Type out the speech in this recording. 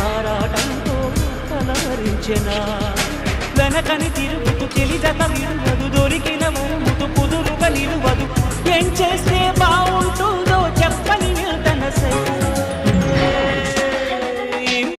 ఆరాటంతో కలవరించెనా వెనకని తిరుగుతూ చెలిజత విడువదు దొరికిన ముదు కుదురుగా నిలువదు ఏం చేస్తే బావు